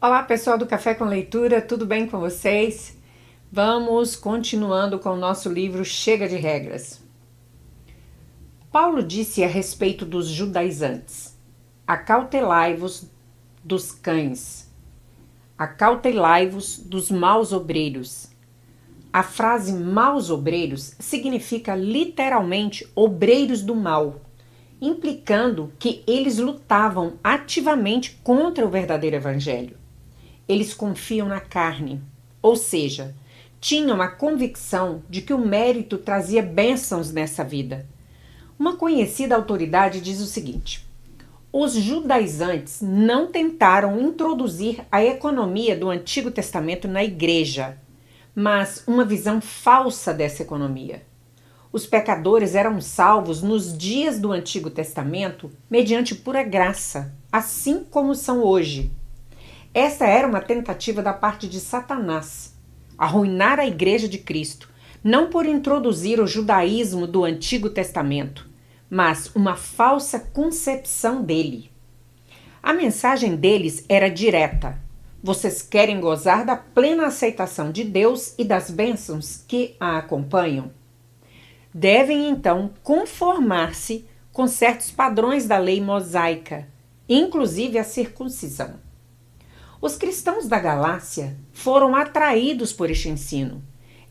Olá, pessoal do Café com Leitura, tudo bem com vocês? Vamos continuando com o nosso livro Chega de Regras. Paulo disse a respeito dos judaizantes: acautelai-vos dos cães, acautelai-vos dos maus obreiros. A frase maus obreiros significa literalmente obreiros do mal, implicando que eles lutavam ativamente contra o verdadeiro evangelho. Eles confiam na carne, ou seja, tinham a convicção de que o mérito trazia bênçãos nessa vida. Uma conhecida autoridade diz o seguinte: os judaizantes não tentaram introduzir a economia do Antigo Testamento na igreja, mas uma visão falsa dessa economia. Os pecadores eram salvos nos dias do Antigo Testamento mediante pura graça, assim como são hoje. Essa era uma tentativa da parte de Satanás, arruinar a Igreja de Cristo, não por introduzir o judaísmo do Antigo Testamento, mas uma falsa concepção dele. A mensagem deles era direta: vocês querem gozar da plena aceitação de Deus e das bênçãos que a acompanham? Devem então conformar-se com certos padrões da lei mosaica, inclusive a circuncisão. Os cristãos da Galácia foram atraídos por este ensino.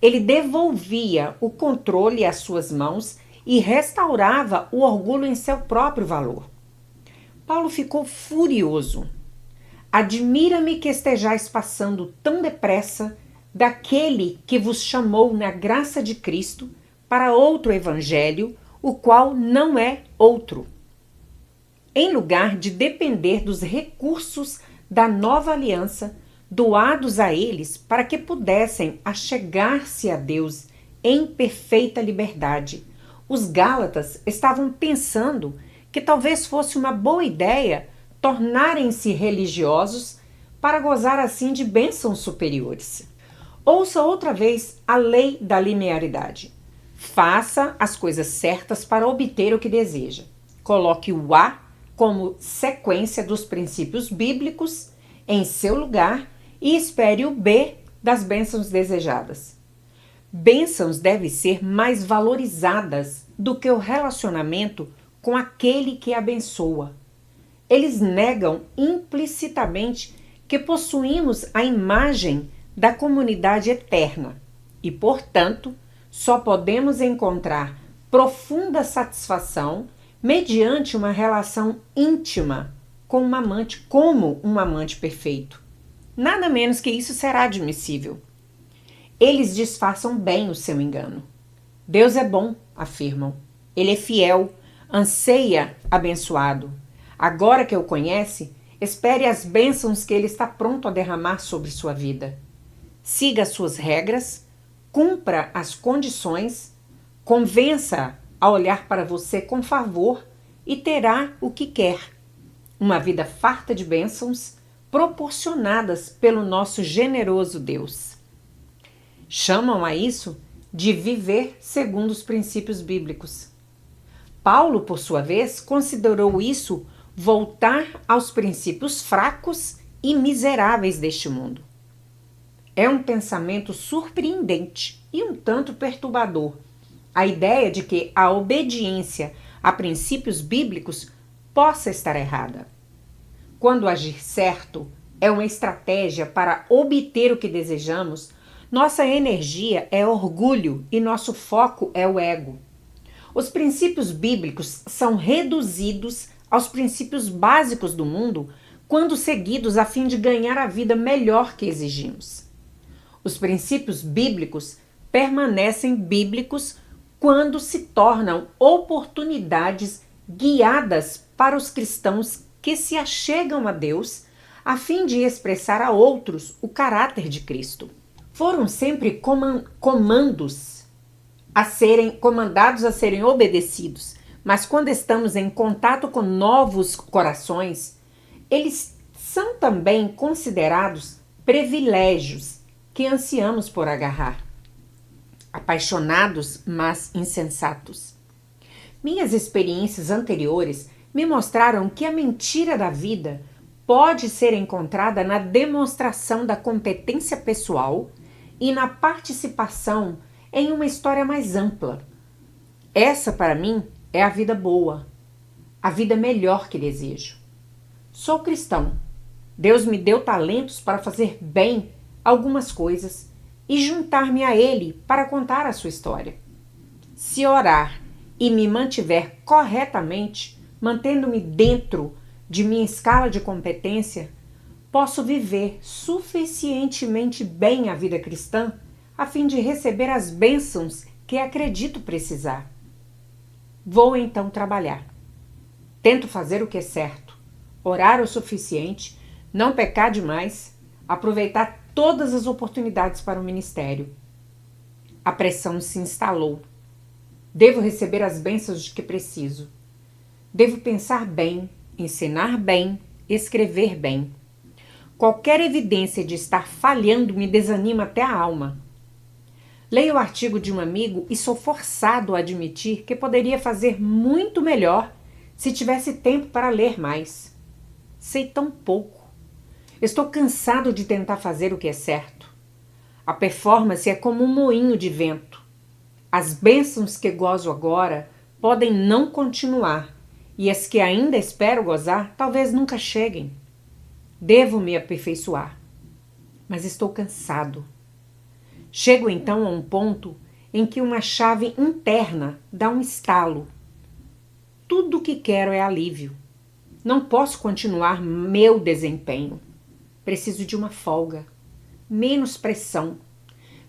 Ele devolvia o controle às suas mãos e restaurava o orgulho em seu próprio valor. Paulo ficou furioso. Admira-me que estejais passando tão depressa daquele que vos chamou na graça de Cristo para outro evangelho, o qual não é outro. Em lugar de depender dos recursos da nova aliança, doados a eles para que pudessem achegar-se a Deus em perfeita liberdade, os Gálatas estavam pensando que talvez fosse uma boa ideia tornarem-se religiosos para gozar assim de bênçãos superiores. Ouça outra vez a lei da linearidade. Faça as coisas certas para obter o que deseja. Coloque o A como sequência dos princípios bíblicos em seu lugar e espere o B das bênçãos desejadas. Bênçãos devem ser mais valorizadas do que o relacionamento com aquele que abençoa. Eles negam implicitamente que possuímos a imagem da comunidade eterna e, portanto, só podemos encontrar profunda satisfação mediante uma relação íntima com um amante, como um amante perfeito. Nada menos que isso será admissível. Eles disfarçam bem o seu engano. Deus é bom, afirmam. Ele é fiel, anseia abençoado. Agora que o conhece, espere as bênçãos que ele está pronto a derramar sobre sua vida. Siga as suas regras, cumpra as condições, convença a olhar para você com favor e terá o que quer. Uma vida farta de bênçãos proporcionadas pelo nosso generoso Deus. Chamam a isso de viver segundo os princípios bíblicos. Paulo, por sua vez, considerou isso voltar aos princípios fracos e miseráveis deste mundo. É um pensamento surpreendente e um tanto perturbador, a ideia de que a obediência a princípios bíblicos possa estar errada. Quando agir certo é uma estratégia para obter o que desejamos, nossa energia é orgulho e nosso foco é o ego. Os princípios bíblicos são reduzidos aos princípios básicos do mundo quando seguidos a fim de ganhar a vida melhor que exigimos. Os princípios bíblicos permanecem bíblicos quando se tornam oportunidades guiadas para os cristãos que se achegam a Deus a fim de expressar a outros o caráter de Cristo. Foram sempre comandados a serem obedecidos, mas quando estamos em contato com novos corações, eles são também considerados privilégios que ansiamos por agarrar. Apaixonados, mas insensatos. Minhas experiências anteriores me mostraram que a mentira da vida pode ser encontrada na demonstração da competência pessoal e na participação em uma história mais ampla. Essa, para mim, é a vida boa, a vida melhor que desejo. Sou cristão. Deus me deu talentos para fazer bem algumas coisas e juntar-me a Ele para contar a sua história. Se orar e me mantiver corretamente, mantendo-me dentro de minha escala de competência, posso viver suficientemente bem a vida cristã a fim de receber as bênçãos que acredito precisar. Vou então trabalhar. Tento fazer o que é certo, orar o suficiente, não pecar demais, aproveitar todas as oportunidades para o ministério. A pressão se instalou. Devo receber as bênçãos de que preciso. Devo pensar bem, ensinar bem, escrever bem. Qualquer evidência de estar falhando me desanima até a alma. Leio o artigo de um amigo e sou forçado a admitir que poderia fazer muito melhor se tivesse tempo para ler mais. Sei tão pouco. Estou cansado de tentar fazer o que é certo. A performance é como um moinho de vento. As bênçãos que gozo agora podem não continuar e as que ainda espero gozar talvez nunca cheguem. Devo me aperfeiçoar, mas estou cansado. Chego então a um ponto em que uma chave interna dá um estalo. Tudo o que quero é alívio. Não posso continuar meu desempenho. Preciso de uma folga, menos pressão,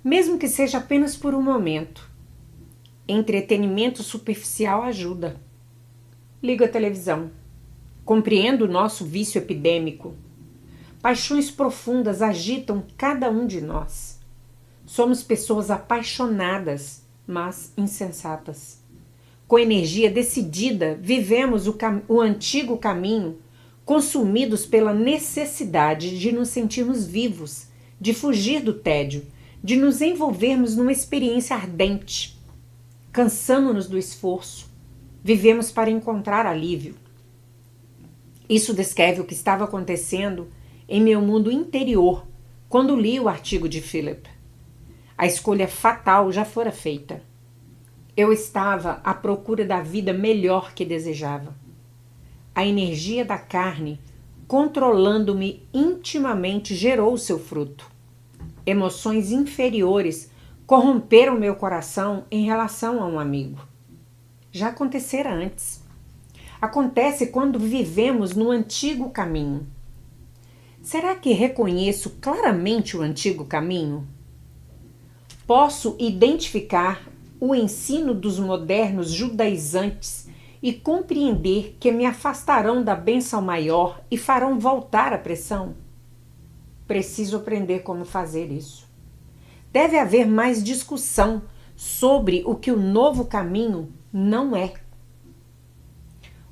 mesmo que seja apenas por um momento. Entretenimento superficial ajuda. Ligo a televisão. Compreendo o nosso vício epidêmico. Paixões profundas agitam cada um de nós. Somos pessoas apaixonadas, mas insensatas. Com energia decidida, vivemos o antigo caminho, consumidos pela necessidade de nos sentirmos vivos, de fugir do tédio, de nos envolvermos numa experiência ardente. Cansamo-nos do esforço. Vivemos para encontrar alívio. Isso descreve o que estava acontecendo em meu mundo interior quando li o artigo de Philip. A escolha fatal já fora feita. Eu estava à procura da vida melhor que desejava. A energia da carne, controlando-me intimamente, gerou seu fruto. Emoções inferiores corromperam meu coração em relação a um amigo. Já acontecera antes. Acontece quando vivemos no antigo caminho. Será que reconheço claramente o antigo caminho? Posso identificar o ensino dos modernos judaizantes e compreender que me afastarão da bênção maior e farão voltar a pressão? Preciso aprender como fazer isso. Deve haver mais discussão sobre o que o novo caminho não é.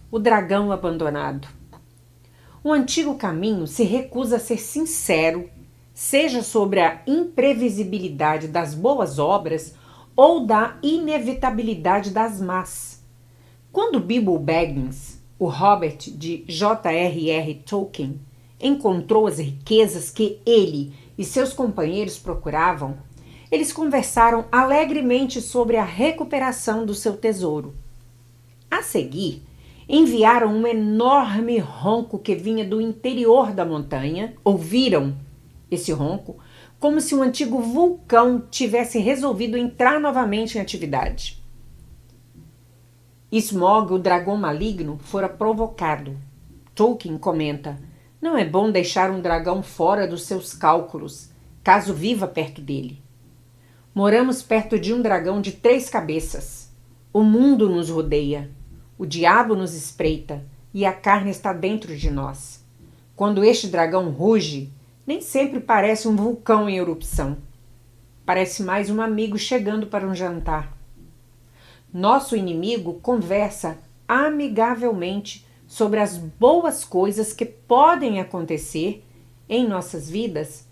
O dragão abandonado. O antigo caminho se recusa a ser sincero, seja sobre a imprevisibilidade das boas obras ou da inevitabilidade das más. Quando Bilbo Baggins, o Hobbit de J.R.R. Tolkien, encontrou as riquezas que ele e seus companheiros procuravam, eles conversaram alegremente sobre a recuperação do seu tesouro. A seguir, enviaram um enorme ronco que vinha do interior da montanha. Ouviram esse ronco como se um antigo vulcão tivesse resolvido entrar novamente em atividade. Smaug, o dragão maligno, fora provocado. Tolkien comenta: não é bom deixar um dragão fora dos seus cálculos, caso viva perto dele. Moramos perto de um dragão de 3 cabeças. O mundo nos rodeia. O diabo nos espreita e a carne está dentro de nós. Quando este dragão ruge, nem sempre parece um vulcão em erupção. Parece mais um amigo chegando para um jantar. Nosso inimigo conversa amigavelmente sobre as boas coisas que podem acontecer em nossas vidas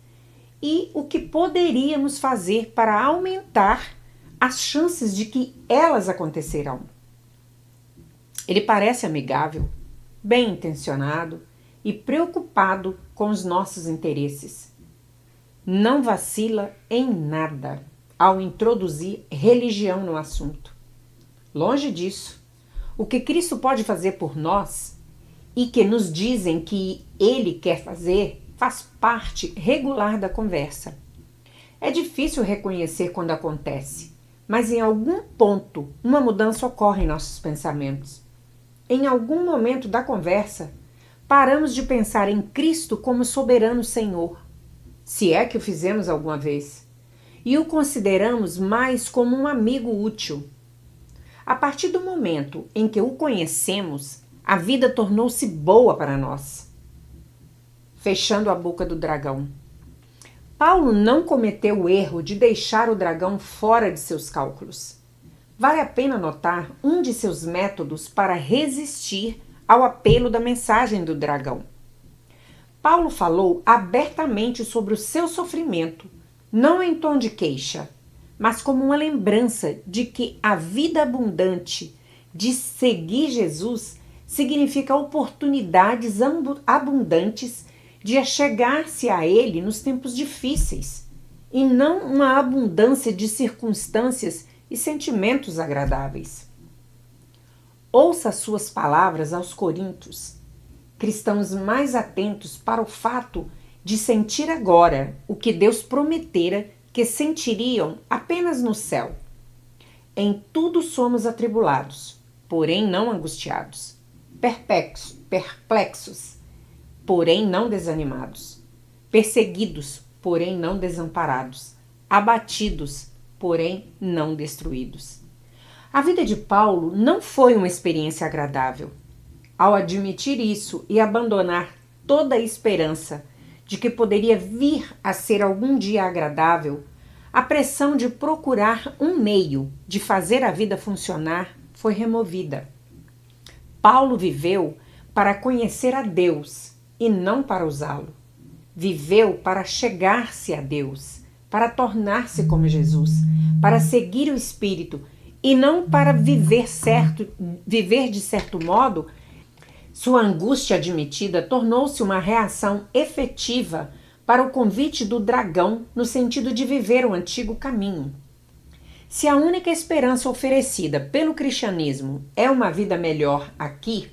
e o que poderíamos fazer para aumentar as chances de que elas acontecerão. Ele parece amigável, bem intencionado e preocupado com os nossos interesses. Não vacila em nada ao introduzir religião no assunto. Longe disso, o que Cristo pode fazer por nós e que nos dizem que Ele quer fazer faz parte regular da conversa. É difícil reconhecer quando acontece, mas em algum ponto uma mudança ocorre em nossos pensamentos. Em algum momento da conversa, paramos de pensar em Cristo como soberano Senhor, se é que o fizemos alguma vez, e o consideramos mais como um amigo útil. A partir do momento em que o conhecemos, a vida tornou-se boa para nós. Fechando a boca do dragão. Paulo não cometeu o erro de deixar o dragão fora de seus cálculos. Vale a pena notar um de seus métodos para resistir ao apelo da mensagem do dragão. Paulo falou abertamente sobre o seu sofrimento, não em tom de queixa, mas como uma lembrança de que a vida abundante de seguir Jesus significa oportunidades abundantes de achegar-se a Ele nos tempos difíceis, e não uma abundância de circunstâncias e sentimentos agradáveis. Ouça suas palavras aos Coríntios, cristãos mais atentos para o fato de sentir agora o que Deus prometera que sentiriam apenas no céu. Em tudo somos atribulados, porém não angustiados, perplexos, porém não desanimados, perseguidos, porém não desamparados, abatidos, porém não destruídos. A vida de Paulo não foi uma experiência agradável. Ao admitir isso e abandonar toda a esperança de que poderia vir a ser algum dia agradável, a pressão de procurar um meio de fazer a vida funcionar foi removida. Paulo viveu para conhecer a Deus e não para usá-lo. Viveu para chegar-se a Deus, para tornar-se como Jesus, para seguir o Espírito e não para viver de certo modo. Sua angústia admitida tornou-se uma reação efetiva para o convite do dragão no sentido de viver o antigo caminho. Se a única esperança oferecida pelo cristianismo é uma vida melhor aqui,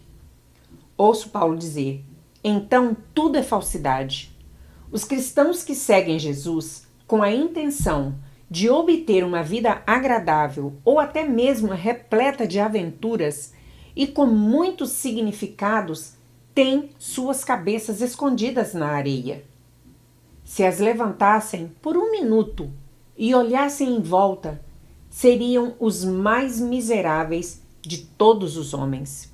ouço Paulo dizer, então tudo é falsidade. Os cristãos que seguem Jesus com a intenção de obter uma vida agradável ou até mesmo repleta de aventuras e com muitos significados, têm suas cabeças escondidas na areia. Se as levantassem por um minuto e olhassem em volta, seriam os mais miseráveis de todos os homens.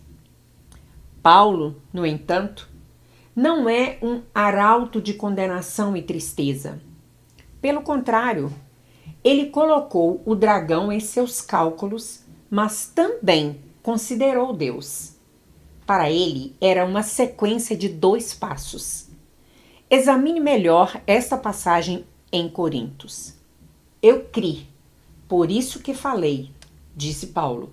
Paulo, no entanto, não é um arauto de condenação e tristeza. Pelo contrário, ele colocou o dragão em seus cálculos, mas também considerou Deus. Para ele, era uma sequência de 2 passos. Examine melhor esta passagem em Coríntios. Eu criei, por isso que falei, disse Paulo.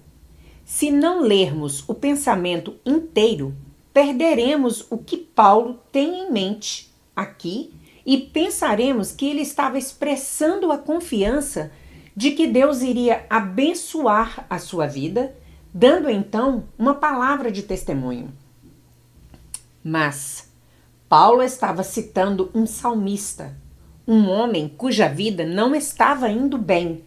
Se não lermos o pensamento inteiro, perderemos o que Paulo tem em mente aqui e pensaremos que ele estava expressando a confiança de que Deus iria abençoar a sua vida, dando então uma palavra de testemunho. Mas Paulo estava citando um salmista, um homem cuja vida não estava indo bem,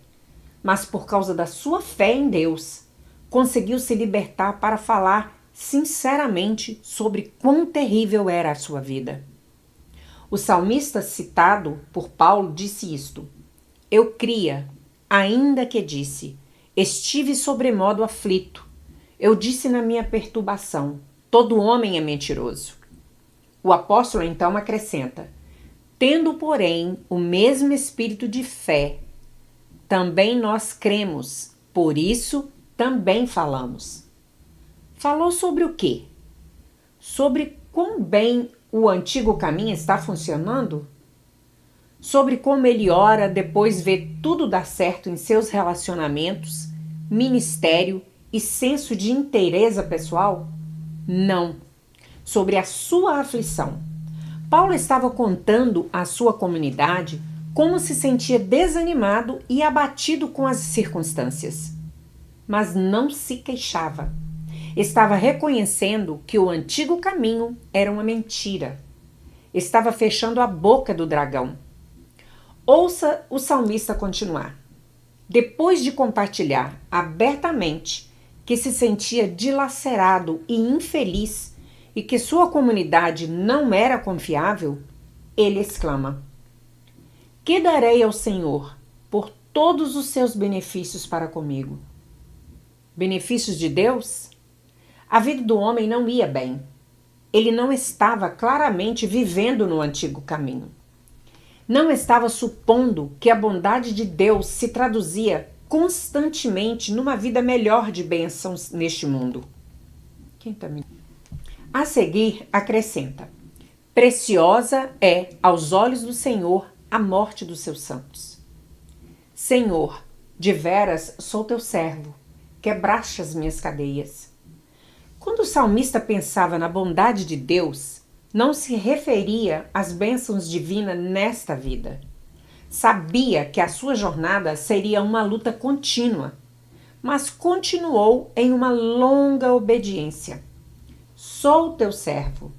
mas por causa da sua fé em Deus, conseguiu se libertar para falar sinceramente sobre quão terrível era a sua vida. O salmista citado por Paulo disse isto: Eu cria, ainda que disse, estive sobremodo aflito. Eu disse na minha perturbação, todo homem é mentiroso. O apóstolo então acrescenta, tendo, porém, o mesmo espírito de fé, também nós cremos, por isso também falamos. Falou sobre o quê? Sobre quão bem o antigo caminho está funcionando? Sobre como ele ora depois vê tudo dar certo em seus relacionamentos, ministério e senso de inteireza pessoal? Não. sobre a sua aflição. Paulo estava contando à sua comunidade como se sentia desanimado e abatido com as circunstâncias. Mas não se queixava. Estava reconhecendo que o antigo caminho era uma mentira. Estava fechando a boca do dragão. Ouça o salmista continuar. Depois de compartilhar abertamente que se sentia dilacerado e infeliz e que sua comunidade não era confiável, ele exclama: Que darei ao Senhor por todos os seus benefícios para comigo? Benefícios de Deus? A vida do homem não ia bem. Ele não estava claramente vivendo no antigo caminho. Não estava supondo que a bondade de Deus se traduzia constantemente numa vida melhor de bênçãos neste mundo. A seguir, acrescenta: Preciosa é aos olhos do Senhor a morte dos seus santos. Senhor, de veras sou teu servo, quebraste as minhas cadeias. Quando o salmista pensava na bondade de Deus, não se referia às bênçãos divinas nesta vida. Sabia que a sua jornada seria uma luta contínua, mas continuou em uma longa obediência. Sou teu servo,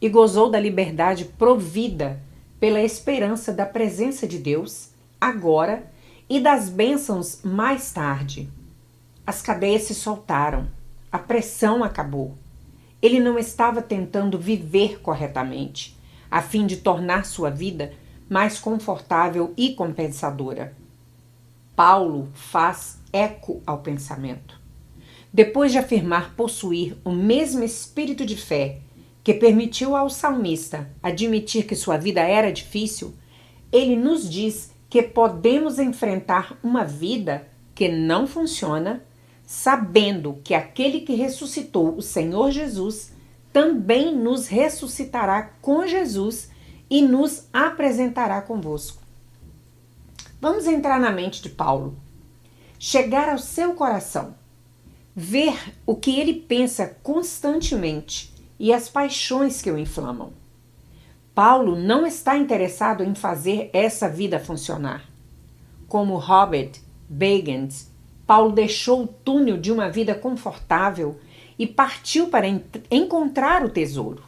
e gozou da liberdade provida pela esperança da presença de Deus, agora, e das bênçãos mais tarde. As cadeias se soltaram, a pressão acabou. Ele não estava tentando viver corretamente, a fim de tornar sua vida mais confortável e compensadora. Paulo faz eco ao pensamento. Depois de afirmar possuir o mesmo espírito de fé que permitiu ao salmista admitir que sua vida era difícil, ele nos diz que podemos enfrentar uma vida que não funciona, sabendo que aquele que ressuscitou o Senhor Jesus também nos ressuscitará com Jesus e nos apresentará convosco. Vamos entrar na mente de Paulo, chegar ao seu coração, ver o que ele pensa constantemente e as paixões que o inflamam. Paulo não está interessado em fazer essa vida funcionar. Como Robert Bagans, Paulo deixou o túnel de uma vida confortável e partiu para encontrar o tesouro.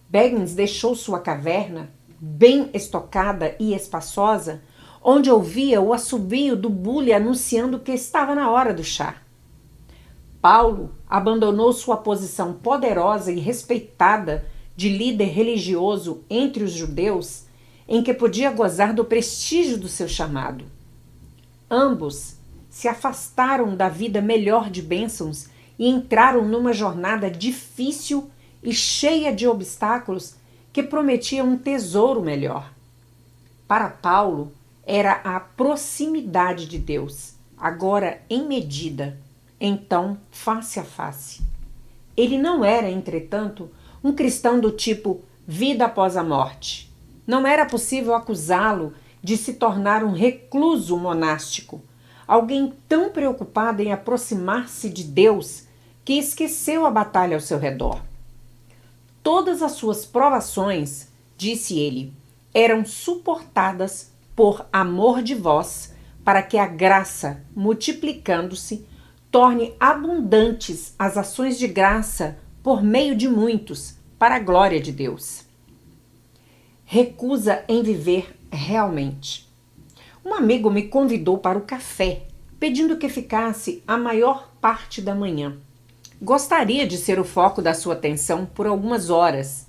Bagans deixou sua caverna, bem estocada e espaçosa, onde ouvia o assobio do bule anunciando que estava na hora do chá. Paulo abandonou sua posição poderosa e respeitada de líder religioso entre os judeus, em que podia gozar do prestígio do seu chamado. Ambos se afastaram da vida melhor de bênçãos e entraram numa jornada difícil e cheia de obstáculos que prometia um tesouro melhor. Para Paulo, era a proximidade de Deus, agora em medida, então face a face. Ele não era, entretanto, um cristão do tipo vida após a morte. Não era possível acusá-lo de se tornar um recluso monástico, alguém tão preocupado em aproximar-se de Deus que esqueceu a batalha ao seu redor. Todas as suas provações, disse ele, eram suportadas por amor de vós, para que a graça, multiplicando-se, torne abundantes as ações de graça por meio de muitos, para a glória de Deus. Recusa em viver realmente. Um amigo me convidou para o café, pedindo que ficasse a maior parte da manhã. Gostaria de ser o foco da sua atenção por algumas horas.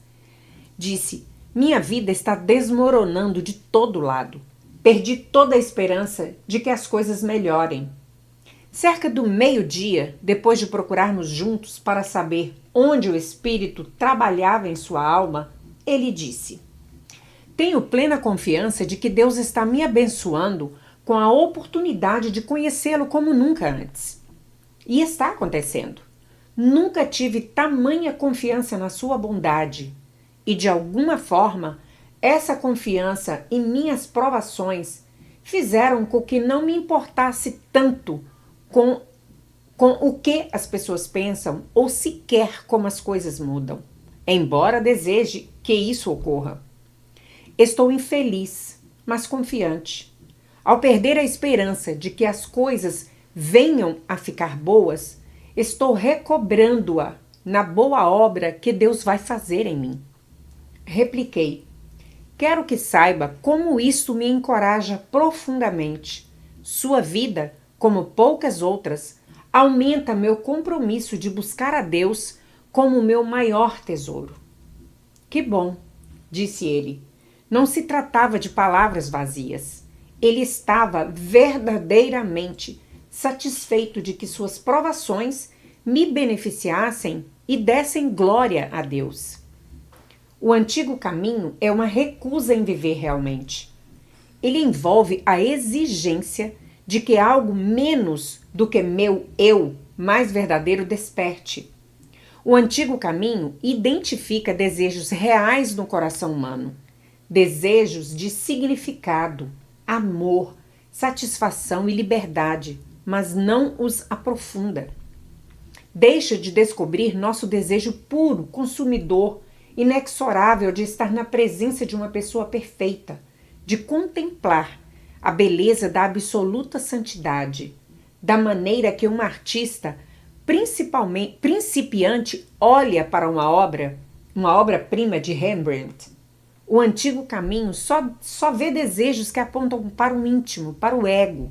Disse: minha vida está desmoronando de todo lado. Perdi toda a esperança de que as coisas melhorem. Cerca do meio-dia, depois de procurarmos juntos para saber onde o Espírito trabalhava em sua alma, ele disse: tenho plena confiança de que Deus está me abençoando com a oportunidade de conhecê-lo como nunca antes. E está acontecendo. Nunca tive tamanha confiança na sua bondade. E de alguma forma, essa confiança e minhas provações fizeram com que não me importasse tanto com com o que as pessoas pensam ou sequer como as coisas mudam, embora deseje que isso ocorra. Estou infeliz, mas confiante. Ao perder a esperança de que as coisas venham a ficar boas, estou recobrando-a na boa obra que Deus vai fazer em mim. Repliquei: quero que saiba como isto me encoraja profundamente. Sua vida, como poucas outras, aumenta meu compromisso de buscar a Deus como meu maior tesouro. Que bom, disse ele. Não se tratava de palavras vazias. Ele estava verdadeiramente satisfeito de que suas provações me beneficiassem e dessem glória a Deus. O antigo caminho é uma recusa em viver realmente. Ele envolve a exigência de que algo menos do que meu eu mais verdadeiro desperte. O antigo caminho identifica desejos reais no coração humano, desejos de significado, amor, satisfação e liberdade, mas não os aprofunda. Deixa de descobrir nosso desejo puro, consumidor, inexorável de estar na presença de uma pessoa perfeita, de contemplar a beleza da absoluta santidade, da maneira que um artista, principalmente principiante, olha para uma obra-prima de Rembrandt. O antigo caminho só vê desejos que apontam para o íntimo, para o ego,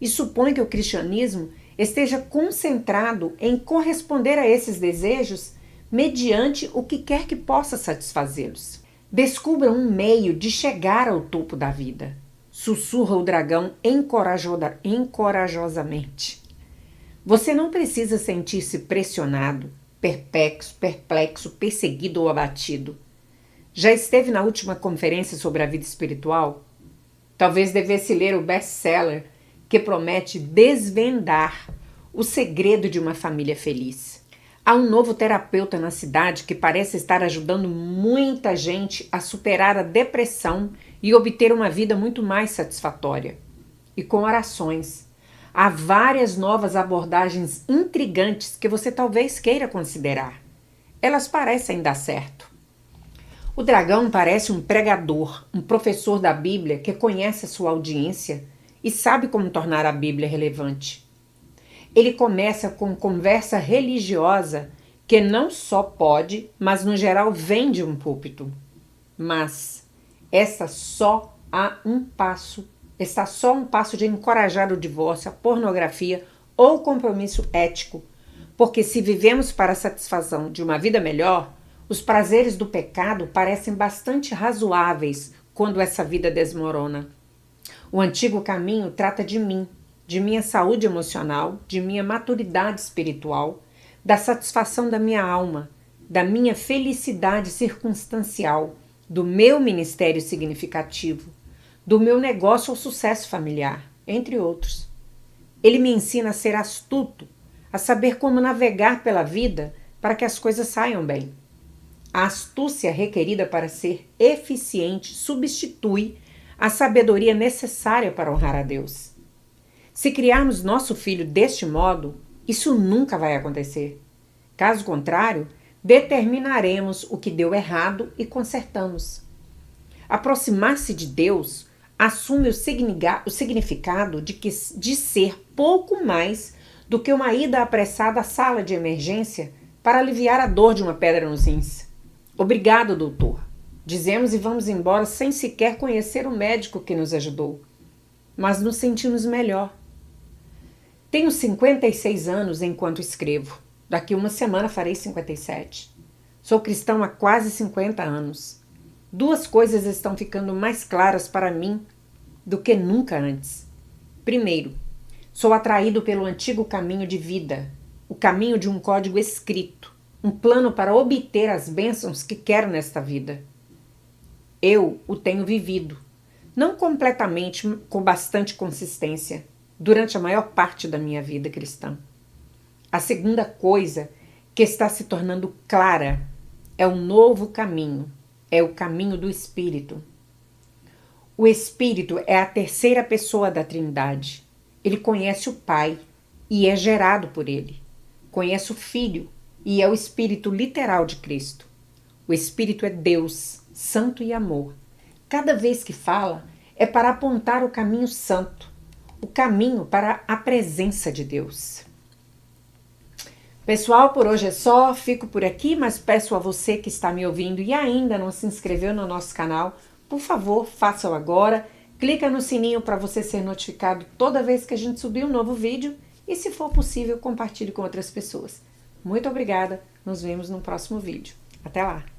e supõe que o cristianismo esteja concentrado em corresponder a esses desejos mediante o que quer que possa satisfazê-los. Descubra um meio de chegar ao topo da vida, sussurra o dragão encorajosamente. Você não precisa sentir-se pressionado, perplexo, perseguido ou abatido. Já esteve na última conferência sobre a vida espiritual? Talvez devesse ler o best-seller que promete desvendar o segredo de uma família feliz. Há um novo terapeuta na cidade que parece estar ajudando muita gente a superar a depressão e obter uma vida muito mais satisfatória. E com orações. Há várias novas abordagens intrigantes que você talvez queira considerar. Elas parecem dar certo. O dragão parece um pregador, um professor da Bíblia que conhece a sua audiência e sabe como tornar a Bíblia relevante. Ele começa com conversa religiosa que não só pode, mas no geral vem de um púlpito. Mas está só um passo de encorajar o divórcio, a pornografia ou compromisso ético, porque se vivemos para a satisfação de uma vida melhor, os prazeres do pecado parecem bastante razoáveis quando essa vida desmorona. O antigo caminho trata de mim, de minha saúde emocional, de minha maturidade espiritual, da satisfação da minha alma, da minha felicidade circunstancial, do meu ministério significativo, do meu negócio ou sucesso familiar, entre outros. Ele me ensina a ser astuto, a saber como navegar pela vida para que as coisas saiam bem. A astúcia requerida para ser eficiente substitui a sabedoria necessária para honrar a Deus. Se criarmos nosso filho deste modo, isso nunca vai acontecer. Caso contrário, determinaremos o que deu errado e consertamos. Aproximar-se de Deus assume o significado de ser pouco mais do que uma ida apressada à sala de emergência para aliviar a dor de uma pedra nos rins. Obrigado, doutor. Dizemos e vamos embora sem sequer conhecer o médico que nos ajudou. Mas nos sentimos melhor. Tenho 56 anos enquanto escrevo. Daqui uma semana farei 57. Sou cristão há quase 50 anos. Duas coisas estão ficando mais claras para mim do que nunca antes. Primeiro, sou atraído pelo antigo caminho de vida, o caminho de um código escrito, um plano para obter as bênçãos que quero nesta vida. Eu o tenho vivido, não completamente, com bastante consistência, durante a maior parte da minha vida cristã. A segunda coisa que está se tornando clara é um novo caminho, é o caminho do Espírito. O Espírito é a terceira pessoa da Trindade. Ele conhece o Pai, e é gerado por ele. Conhece o Filho e é o Espírito literal de Cristo. O Espírito é Deus, santo e amor. Cada vez que fala, é para apontar o caminho santo, o caminho para a presença de Deus. Pessoal, por hoje é só, fico por aqui, mas peço a você que está me ouvindo e ainda não se inscreveu no nosso canal, por favor, faça-o agora, clica no sininho para você ser notificado toda vez que a gente subir um novo vídeo e, se for possível, compartilhe com outras pessoas. Muito obrigada, nos vemos no próximo vídeo. Até lá!